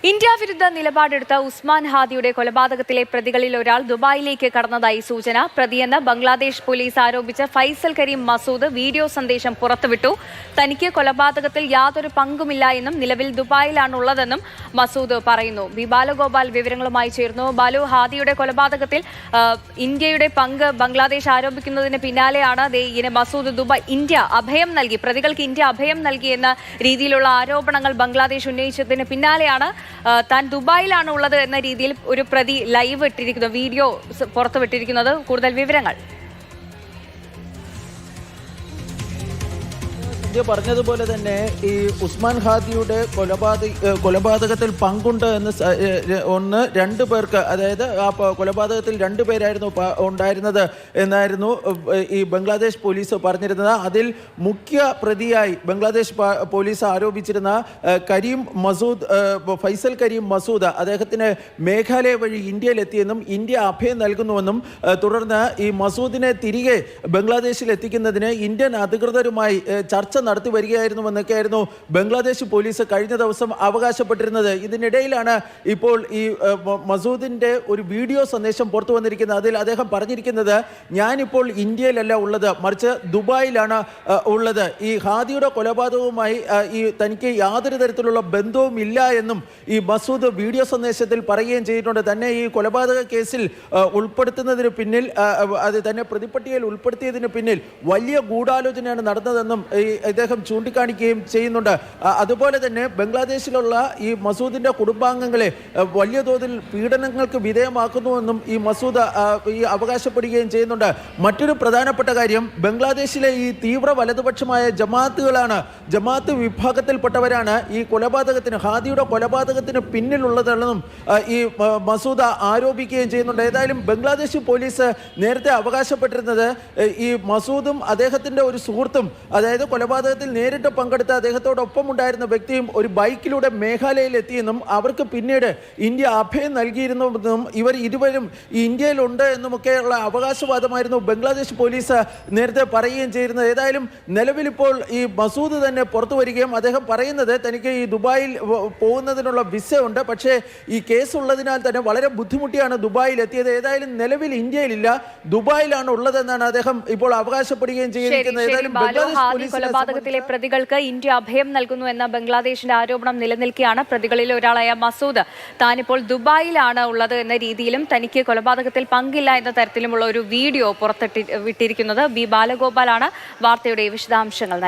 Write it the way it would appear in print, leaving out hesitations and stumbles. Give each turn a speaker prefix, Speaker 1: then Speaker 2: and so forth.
Speaker 1: India വിരുദ്ധ നിലപാടെടുത്ത ഉസ്മാൻ ഹാദിയുടെ കൊലപാതകത്തിലെ പ്രതികളിൽ ഒരാൾ ദുബായിലേക്ക് കടന്നതായി സൂചന. പ്രതിയെന്ന് ബംഗ്ലാദേശ് പോലീസ് ആരോപിച്ച ഫൈസൽ കരീം മസൂദ് വീഡിയോ സന്ദേശം പുറത്തുവിട്ടു. തനിക്ക് കൊലപാതകത്തിൽ യാതൊരു പങ്കുമില്ല എന്നും നിലവിൽ ദുബായിലാണുള്ളതെന്നും മസൂദ് പറയുന്നു. ബി ബാലഗോപാൽ വിവരങ്ങളുമായി ചേർന്നു. ബാലു, ഹാദിയുടെ കൊലപാതകത്തിൽ ഇന്ത്യയുടെ പങ്ക് ബംഗ്ലാദേശ് ആരോപിക്കുന്നതിന് പിന്നാലെയാണ് ഇങ്ങനെ മസൂദ് ഇന്ത്യ അഭയം നൽകി, പ്രതികൾക്ക് ഇന്ത്യ അഭയം നൽകിയെന്ന രീതിയിലുള്ള ആരോപണങ്ങൾ ബംഗ്ലാദേശ് ഉന്നയിച്ചതിന് പിന്നാലെയാണ് താൻ ദുബായിലാണ് ഉള്ളത് എന്ന രീതിയിൽ ഒരു പ്രതി ലൈവ് ഇട്ടിരിക്കുന്നത്, വീഡിയോ പുറത്തുവിട്ടിരിക്കുന്നത്. കൂടുതൽ വിവരങ്ങൾ
Speaker 2: പറഞ്ഞതുപോലെ തന്നെ ഈ ഉസ്മാൻ ഹാദിയുടെ കൊലപാതകത്തിൽ പങ്കുണ്ട് എന്ന് രണ്ടു പേർക്ക്, അതായത് ആ കൊലപാതകത്തിൽ 2 പേരായിരുന്നു ഉണ്ടായിരുന്നത് എന്നായിരുന്നു ഈ ബംഗ്ലാദേശ് പോലീസ് പറഞ്ഞിരുന്നത്. അതിൽ മുഖ്യ പ്രതിയായി ബംഗ്ലാദേശ് പോലീസ് ആരോപിച്ചിരുന്ന ഫൈസൽ കരീം മസൂദ് അദ്ദേഹത്തിന് മേഘാലയ വഴി ഇന്ത്യയിലെത്തിയെന്നും ഇന്ത്യ അഭയം നൽകുന്നുവെന്നും തുടർന്ന് ഈ മസൂദിനെ തിരികെ ബംഗ്ലാദേശിൽ എത്തിക്കുന്നതിന് ഇന്ത്യൻ അധികൃതരുമായി ചർച്ച നടത്തി വരികയായിരുന്നുവെന്നൊക്കെയായിരുന്നു ബംഗ്ലാദേശ് പോലീസ് കഴിഞ്ഞ ദിവസം അവകാശപ്പെട്ടിരുന്നത്. ഇതിനിടയിലാണ് ഇപ്പോൾ ഈ മസൂദിന്റെ ഒരു വീഡിയോ സന്ദേശം പുറത്തു വന്നിരിക്കുന്നത്. അതിൽ അദ്ദേഹം പറഞ്ഞിരിക്കുന്നത്, ഞാനിപ്പോൾ ഇന്ത്യയിലല്ല ഉള്ളത്, മറിച്ച് ദുബായിലാണ് ഉള്ളത്. ഈ ഹാദിയുടെ കൊലപാതകവുമായി തനിക്ക് യാതൊരു തരത്തിലുള്ള ബന്ധവും ഇല്ല എന്നും ഈ മസൂദ് വീഡിയോ സന്ദേശത്തിൽ പറയുകയും ചെയ്തിട്ടുണ്ട്. തന്നെ ഈ കൊലപാതക കേസിൽ ഉൾപ്പെടുത്തുന്നതിന് പിന്നിൽ, അത് തന്നെ പ്രതിപ്പട്ടികയിൽ ഉൾപ്പെടുത്തിയതിന് പിന്നിൽ വലിയ ഗൂഢാലോചനയാണ് നടന്നതെന്നും അദ്ദേഹം ചൂണ്ടിക്കാണിക്കുകയും ചെയ്യുന്നുണ്ട്. അതുപോലെ തന്നെ ബംഗ്ലാദേശിലുള്ള ഈ മസൂദിന്റെ കുടുംബാംഗങ്ങളെ വലിയ തോതിൽ പീഡനങ്ങൾക്ക് വിധേയമാക്കുന്നുവെന്നും ഈ മസൂദ് അവകാശപ്പെടുകയും ചെയ്യുന്നുണ്ട്. മറ്റൊരു പ്രധാനപ്പെട്ട കാര്യം, ബംഗ്ലാദേശിലെ ഈ തീവ്ര വലതുപക്ഷമായ ജമാഅത്ത് വിഭാഗത്തിൽപ്പെട്ടവരാണ് ഈ ഹാദിയുടെ കൊലപാതകത്തിന് പിന്നിലുള്ളതെന്നും ഈ മസൂദ് ആരോപിക്കുകയും ചെയ്യുന്നുണ്ട്. ഏതായാലും ബംഗ്ലാദേശ് പോലീസ് നേരത്തെ അവകാശപ്പെട്ടിരുന്നത് ഈ മസൂദും അദ്ദേഹത്തിന്റെ ഒരു സുഹൃത്തും, അതായത് കൊലപാതകത്തിൽ നേരിട്ട് പങ്കെടുത്ത അദ്ദേഹത്തോടൊപ്പം ഉണ്ടായിരുന്ന വ്യക്തിയും ഒരു ബൈക്കിലൂടെ മേഘാലയയിൽ എത്തിയെന്നും അവർക്ക് പിന്നീട് ഇന്ത്യ അഭയം നൽകിയിരുന്നുവെന്നും ഇവർ ഇരുവരും ഇന്ത്യയിലുണ്ട് എന്നുമൊക്കെയുള്ള അവകാശവാദമായിരുന്നു ബംഗ്ലാദേശ് പോലീസ് നേരത്തെ പറയുകയും ചെയ്യുന്നത്. ഏതായാലും നിലവിലിപ്പോൾ ഈ മസൂദ് തന്നെ പുറത്തു വരികയും അദ്ദേഹം പറയുന്നത് തനിക്ക് ഈ ദുബായിൽ പോകുന്നതിനുള്ള വിസ ഉണ്ട്, പക്ഷേ ഈ കേസ് ഉള്ളതിനാൽ തന്നെ വളരെ ബുദ്ധിമുട്ടിയാണ് ദുബായിൽ എത്തിയത്. ഏതായാലും നിലവിൽ ഇന്ത്യയിലില്ല, ദുബായിലാണ് ഉള്ളതെന്നാണ് അദ്ദേഹം ഇപ്പോൾ അവകാശപ്പെടുകയും ചെയ്തിരിക്കുന്നത്. ഏതായാലും
Speaker 1: കൊലപാതകത്തിലെ പ്രതികൾക്ക് ഇന്ത്യ അഭയം നൽകുന്നു എന്ന ബംഗ്ലാദേശിന്റെ ആരോപണം നിലനിൽക്കുകയാണ്. പ്രതികളിൽ ഒരാളായ മസൂദ് താനിപ്പോൾ ദുബായിലാണ് ഉള്ളത് എന്ന രീതിയിലും തനിക്ക് കൊലപാതകത്തിൽ പങ്കില്ല എന്ന തരത്തിലുമുള്ള ഒരു വീഡിയോ വിട്ടിരിക്കുന്നത്. ബി ബാലഗോപാലാണ് വാർത്തയുടെ വിശദാംശങ്ങൾ നൽകി.